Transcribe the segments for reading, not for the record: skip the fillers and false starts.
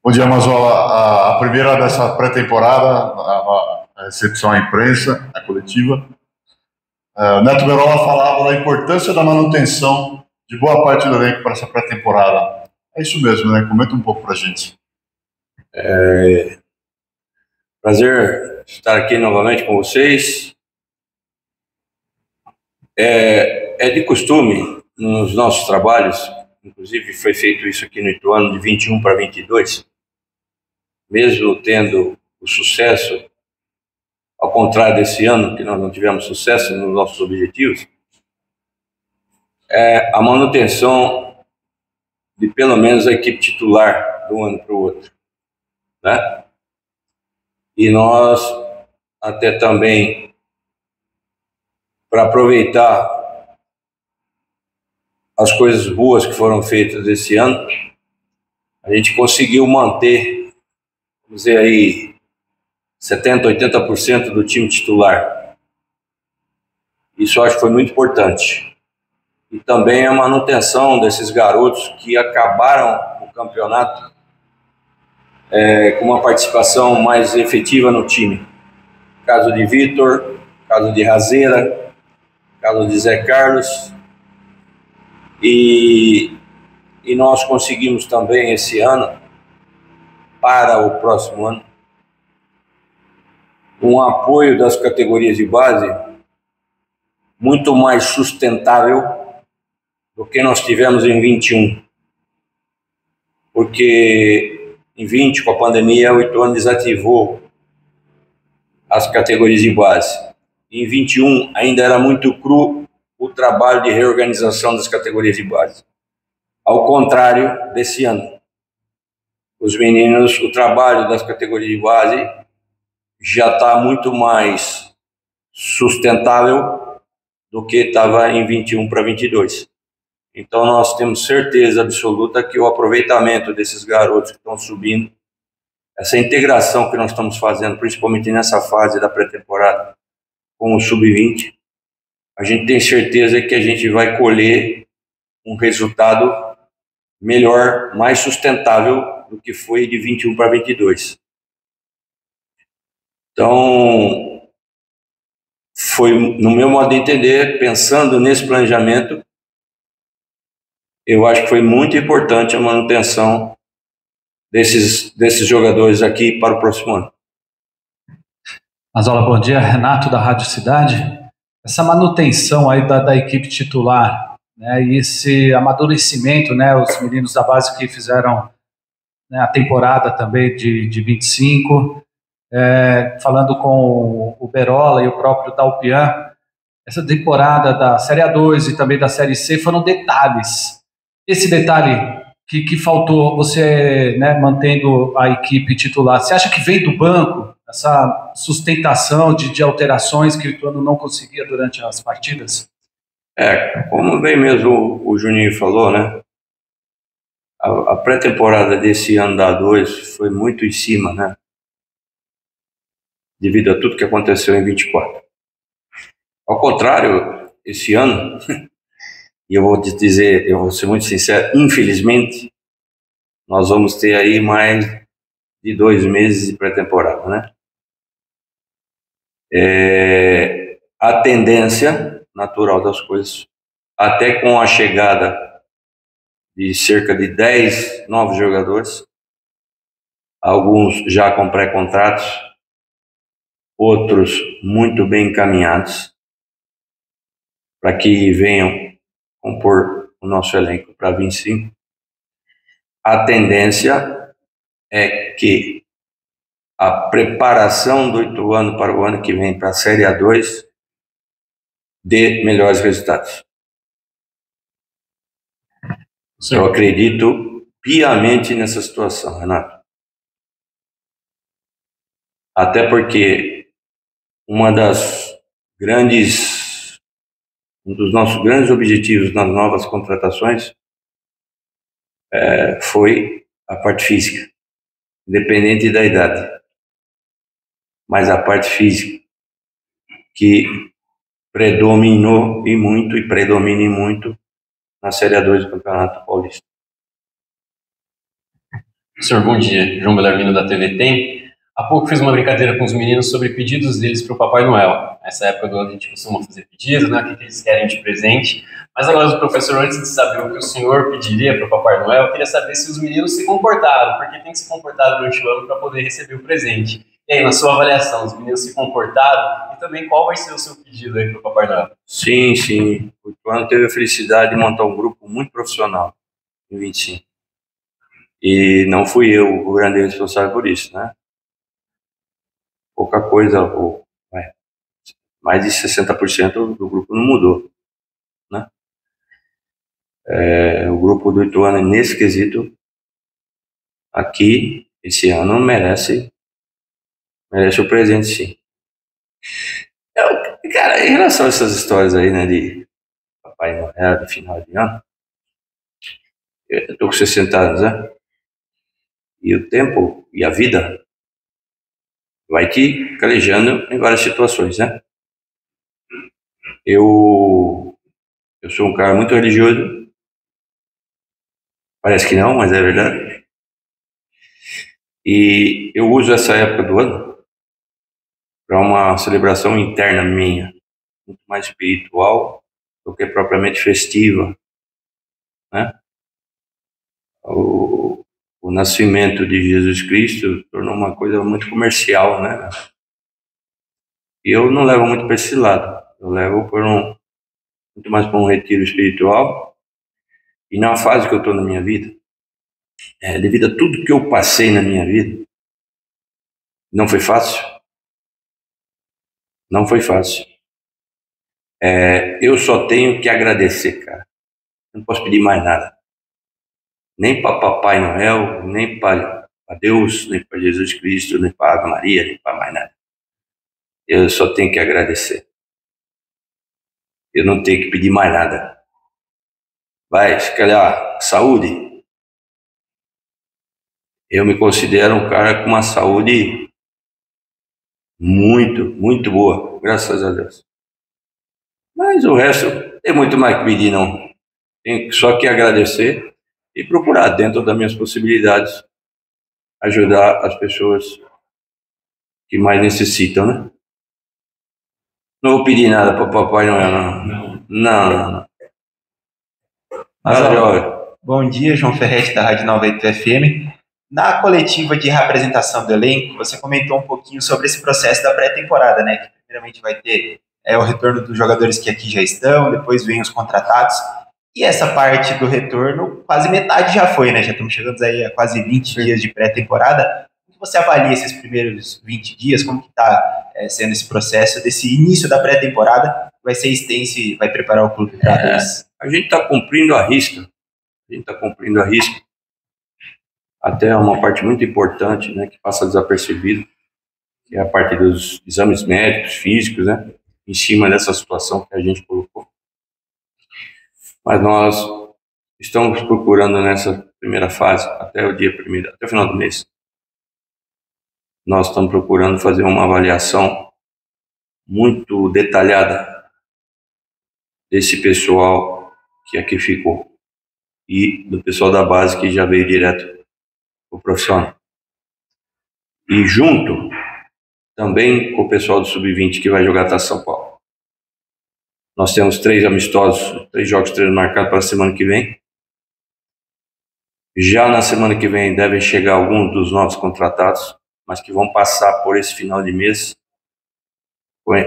Bom dia, Mazola. A primeira dessa pré-temporada, a recepção à imprensa, a coletiva. Neto Merola falava da importância da manutenção de boa parte do elenco para essa pré-temporada. É isso mesmo, né? Comenta um pouco para a gente. Prazer estar aqui novamente com vocês. É de costume, nos nossos trabalhos, inclusive foi feito isso aqui no Ituano de 21 para 22, mesmo tendo o sucesso, ao contrário desse ano, que nós não tivemos sucesso nos nossos objetivos, a manutenção de pelo menos a equipe titular de um ano para o outro, né? E nós até também, para aproveitar as coisas boas que foram feitas esse ano, a gente conseguiu manter, vamos dizer aí, 70%, 80% do time titular. Isso eu acho que foi muito importante. E também a manutenção desses garotos que acabaram o campeonato com uma participação mais efetiva no time. Caso de Vitor, caso de Razeira, caso de Zé Carlos. E nós conseguimos também esse ano, para o próximo ano, um apoio das categorias de base muito mais sustentável do que nós tivemos em 21. Porque em 20, com a pandemia, o Ituano desativou as categorias de base. Em 21, ainda era muito cru o trabalho de reorganização das categorias de base. Ao contrário desse ano. Os meninos, o trabalho das categorias de base já está muito mais sustentável do que estava em 21 para 22. Então nós temos certeza absoluta que o aproveitamento desses garotos que estão subindo, essa integração que nós estamos fazendo, principalmente nessa fase da pré-temporada com o Sub-20, a gente tem certeza que a gente vai colher um resultado melhor, mais sustentável do que foi de 21 para 22. Então, foi, no meu modo de entender, pensando nesse planejamento, eu acho que foi muito importante a manutenção desses jogadores aqui para o próximo ano. Mazola, bom dia. Renato, da Rádio Cidade. Essa manutenção aí da equipe titular, né, e esse amadurecimento, né, os meninos da base que fizeram, né, a temporada também de 25, falando com o Berola e o próprio Dalpian, essa temporada da Série A2 e também da Série C foram detalhes. Esse detalhe que faltou, você, né, mantendo a equipe titular, você acha que vem do banco essa sustentação de alterações que o Ituano não conseguia durante as partidas? Como bem mesmo o Juninho falou, né? A pré-temporada desse ano da A2 foi muito em cima, né? Devido a tudo que aconteceu em 24. Ao contrário, esse ano, e eu vou te dizer, eu vou ser muito sincero, infelizmente, nós vamos ter aí mais de 2 meses de pré-temporada, né? A tendência natural das coisas, até com a chegada de cerca de 10 novos jogadores, alguns já com pré-contratos, outros muito bem encaminhados, para que venham compor o nosso elenco para 25. A tendência é que a preparação do Ituano para o ano que vem, para a Série A2, dê melhores resultados. Sim. Eu acredito piamente nessa situação, Renato. Até porque um dos nossos grandes objetivos nas novas contratações foi a parte física, independente da idade. Mas a parte física, que predominou e muito, e predomina e muito na Série A2 do Campeonato Paulista. Senhor, bom dia. João Belarmino da TV Tem. Há pouco fiz uma brincadeira com os meninos sobre pedidos deles para o Papai Noel. Nessa época do ano a gente costuma fazer pedidos, né? O que eles querem de presente. Mas agora, professor, antes de saber o que o senhor pediria para o Papai Noel, eu queria saber se os meninos se comportaram, porque tem que se comportar durante o ano para poder receber o presente. E aí, na sua avaliação, os meninos se comportaram? E também, qual vai ser o seu pedido aí para o Papai Noel? Sim, sim. O ano teve a felicidade de montar um grupo muito profissional em 25. E não fui eu o grande responsável por isso, né? Pouca coisa, mais de 60% do grupo não mudou, né? O grupo do Ituano, nesse quesito, aqui, esse ano, merece o presente, sim. Cara, em relação a essas histórias aí, né, de Papai Noel, de final de ano, eu tô com 60 anos, né? E o tempo e a vida vai te calejando em várias situações, né? Eu sou um cara muito religioso, parece que não, mas é verdade. E eu uso essa época do ano para uma celebração interna minha, muito mais espiritual do que propriamente festiva, né? O nascimento de Jesus Cristo tornou uma coisa muito comercial, né? E eu não levo muito para esse lado. Eu levo muito mais para um retiro espiritual. E na fase que eu estou na minha vida, devido a tudo que eu passei na minha vida, não foi fácil. Não foi fácil. Eu só tenho que agradecer, cara. Não posso pedir mais nada. Nem para Papai Noel, nem para Deus, nem para Jesus Cristo, nem para Ave Maria, nem para mais nada. Eu só tenho que agradecer. Eu não tenho que pedir mais nada. Vai, se calhar, saúde. Eu me considero um cara com uma saúde muito, muito boa, graças a Deus. Mas o resto, tem muito mais que pedir, não. Tenho só que agradecer e procurar, dentro das minhas possibilidades, ajudar as pessoas que mais necessitam, né? Não vou pedir nada para Papai Noel, não. Não. Mas, bom dia, João Ferretti, da Rádio 90 FM. Na coletiva de reapresentação do elenco, você comentou um pouquinho sobre esse processo da pré-temporada, né? Que primeiramente vai ter o retorno dos jogadores que aqui já estão, depois vem os contratados. E essa parte do retorno, quase metade já foi, né? Já estamos chegando aí a quase 20 dias de pré-temporada. Como você avalia esses primeiros 20 dias? Como que está sendo esse processo desse início da pré-temporada? Vai ser extenso e vai preparar o clube para isso? A gente está cumprindo a risca. Até uma parte muito importante, né, que passa desapercebido, que é a parte dos exames médicos, físicos, né, em cima dessa situação que a gente colocou. Mas nós estamos procurando nessa primeira fase, até o dia 1º, até o final do mês, nós estamos procurando fazer uma avaliação muito detalhada desse pessoal que aqui ficou e do pessoal da base que já veio direto para o profissional. E junto também com o pessoal do Sub-20 que vai jogar Taça São Paulo. Nós temos 3 amistosos, 3 jogos de treino marcados para a semana que vem. Já na semana que vem devem chegar alguns dos novos contratados, mas que vão passar por esse final de mês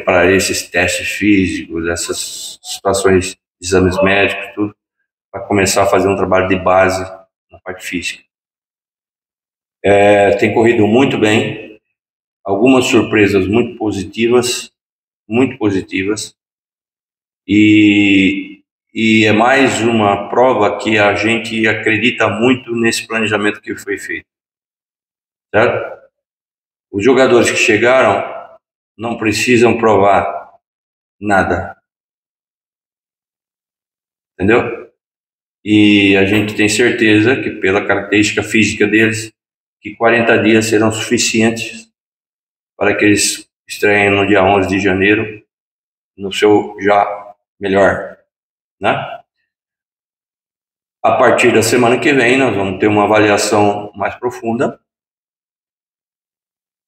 para esses testes físicos, essas situações de exames médicos, tudo, para começar a fazer um trabalho de base na parte física. Tem corrido muito bem, algumas surpresas muito positivas, e é mais uma prova que a gente acredita muito nesse planejamento que foi feito, certo? Os jogadores que chegaram não precisam provar nada, entendeu? E a gente tem certeza que, pela característica física deles, que 40 dias serão suficientes para que eles estreiem no dia 11 de janeiro no seu já melhor, né? A partir da semana que vem, nós vamos ter uma avaliação mais profunda,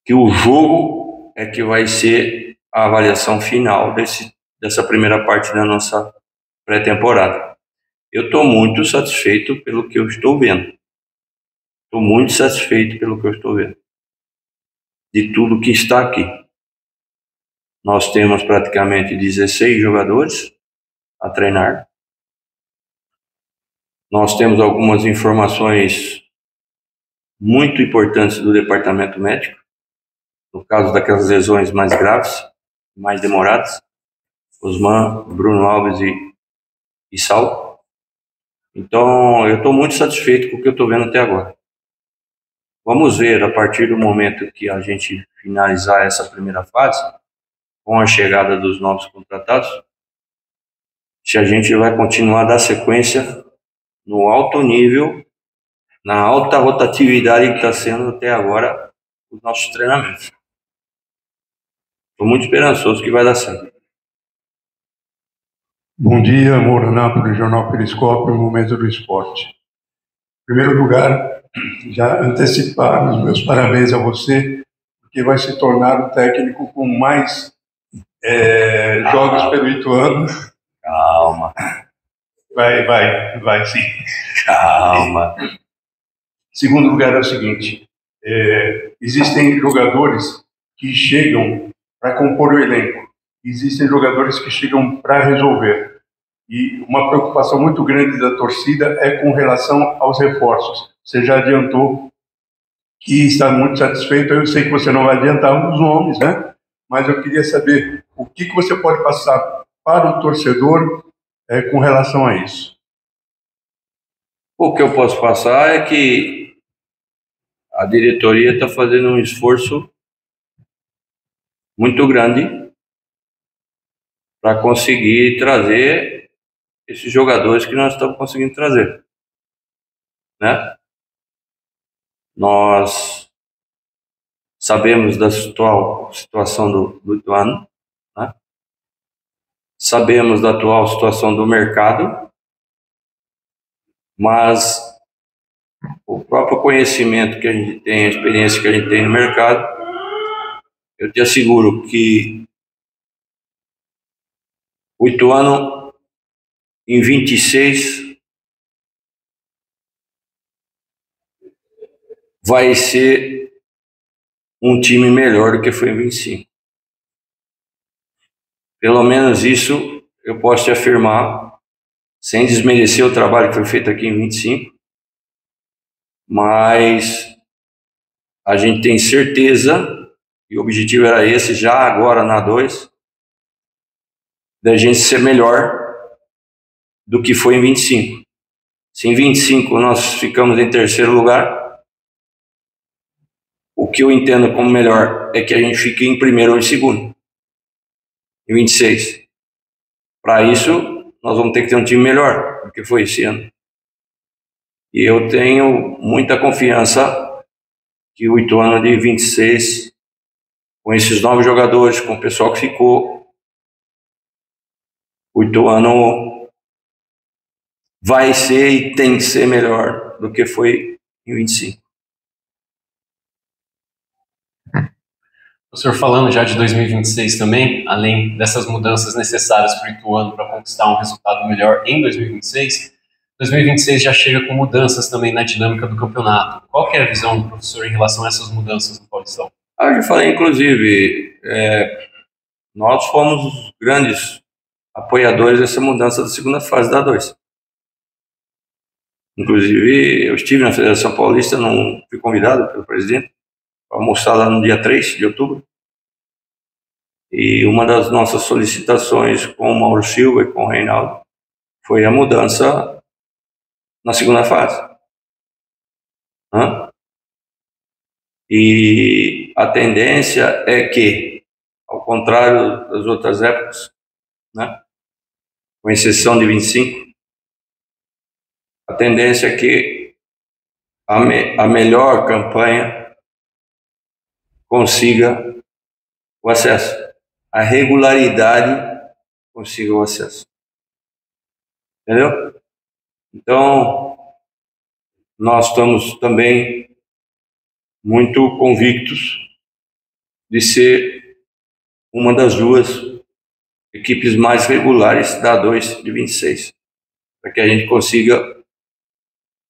que o jogo é que vai ser a avaliação final dessa primeira parte da nossa pré-temporada. Eu estou muito satisfeito pelo que eu estou vendo. Estou muito satisfeito pelo que eu estou vendo. De tudo que está aqui. Nós temos praticamente 16 jogadores a treinar. Nós temos algumas informações muito importantes do departamento médico, no caso daquelas lesões mais graves, mais demoradas, Osman, Bruno Alves e Saulo. Então, eu estou muito satisfeito com o que eu estou vendo até agora. Vamos ver, a partir do momento que a gente finalizar essa primeira fase, com a chegada dos novos contratados, se a gente vai continuar a dar sequência no alto nível, na alta rotatividade que está sendo até agora os nossos treinamentos. Estou muito esperançoso que vai dar certo. Bom dia, Moura Nápoles, Jornal Periscópio, Momento do Esporte. Em primeiro lugar, já antecipar os meus parabéns a você, porque vai se tornar o técnico com mais jogos pelo Ituano. Calma. Vai sim. Calma. Segundo lugar é o seguinte, existem jogadores que chegam para compor o elenco, existem jogadores que chegam para resolver. E uma preocupação muito grande da torcida é com relação aos reforços. Você já adiantou que está muito satisfeito, eu sei que você não vai adiantar os nomes, né? Mas eu queria saber o que você pode passar para o torcedor com relação a isso. O que eu posso passar é que a diretoria está fazendo um esforço muito grande para conseguir trazer esses jogadores que nós estamos conseguindo trazer, né? Nós sabemos da situação do Ituano, né? Sabemos da atual situação do mercado, mas o próprio conhecimento que a gente tem, a experiência que a gente tem no mercado, eu te asseguro que o Ituano, em 26, vai ser um time melhor do que foi em 25. Pelo menos isso eu posso te afirmar, sem desmerecer o trabalho que foi feito aqui em 25, mas a gente tem certeza, e o objetivo era esse, já agora na 2, da gente ser melhor do que foi em 25. Se em 25 nós ficamos em terceiro lugar, o que eu entendo como melhor é que a gente fique em primeiro ou em segundo. Em 26. Para isso, nós vamos ter que ter um time melhor do que foi esse ano. E eu tenho muita confiança que o Ituano de 26, com esses novos jogadores, com o pessoal que ficou, o Ituano vai ser e tem que ser melhor do que foi em 25. O senhor falando já de 2026 também, além dessas mudanças necessárias para o Ituano para conquistar um resultado melhor em 2026, 2026 já chega com mudanças também na dinâmica do campeonato. Qual que é a visão do professor em relação a essas mudanças no Paulistão? Eu já falei, inclusive, nós fomos os grandes apoiadores dessa mudança da segunda fase da 2. Inclusive, eu estive na Federação Paulista, não fui convidado pelo presidente para almoçar lá no dia 3 de outubro. E uma das nossas solicitações com o Mauro Silva e com o Reinaldo foi a mudança na segunda fase. E a tendência é que, ao contrário das outras épocas, né, com exceção de 25, a tendência é que a melhor campanha consiga o acesso. A regularidade consiga o acesso. Entendeu? Então, nós estamos também muito convictos de ser uma das duas equipes mais regulares da A2 de 26, para que a gente consiga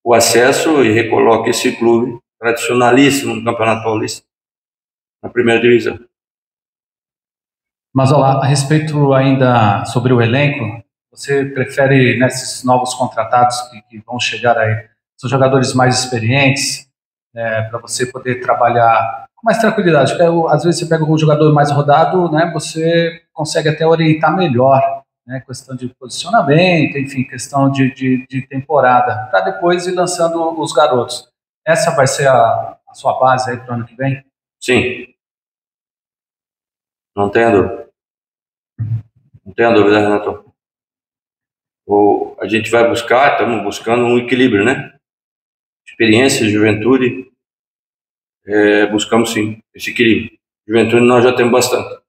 o acesso e recoloque esse clube tradicionalíssimo no Campeonato Paulista na primeira divisão. Mas olha lá, a respeito ainda sobre o elenco, você prefere nesses novos contratados que vão chegar aí, são jogadores mais experientes, para você poder trabalhar com mais tranquilidade? Porque às vezes você pega um jogador mais rodado, né, você consegue até orientar melhor, né, questão de posicionamento, enfim, questão de temporada, para depois ir lançando os garotos. Essa vai ser a sua base aí para o ano que vem? Sim. Não tenha dúvida. Não tenha dúvida, Renato. A gente vai buscar, estamos buscando um equilíbrio, né? Experiência, juventude, buscamos sim esse equilíbrio. Juventude nós já temos bastante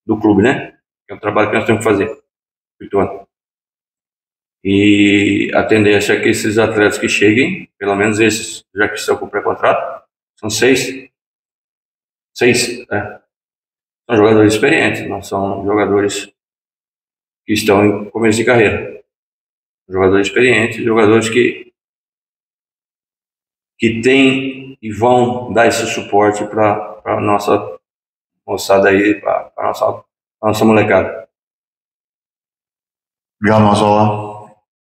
do clube, né? É o trabalho que nós temos que fazer. E a tendência é que esses atletas que cheguem, pelo menos esses, já que estão com pré-contrato, são seis, são jogadores experientes, não são jogadores que estão em começo de carreira. Jogadores experientes, jogadores que têm e vão dar esse suporte para a nossa moçada aí, para a nossa molecada. Obrigado, Mazola.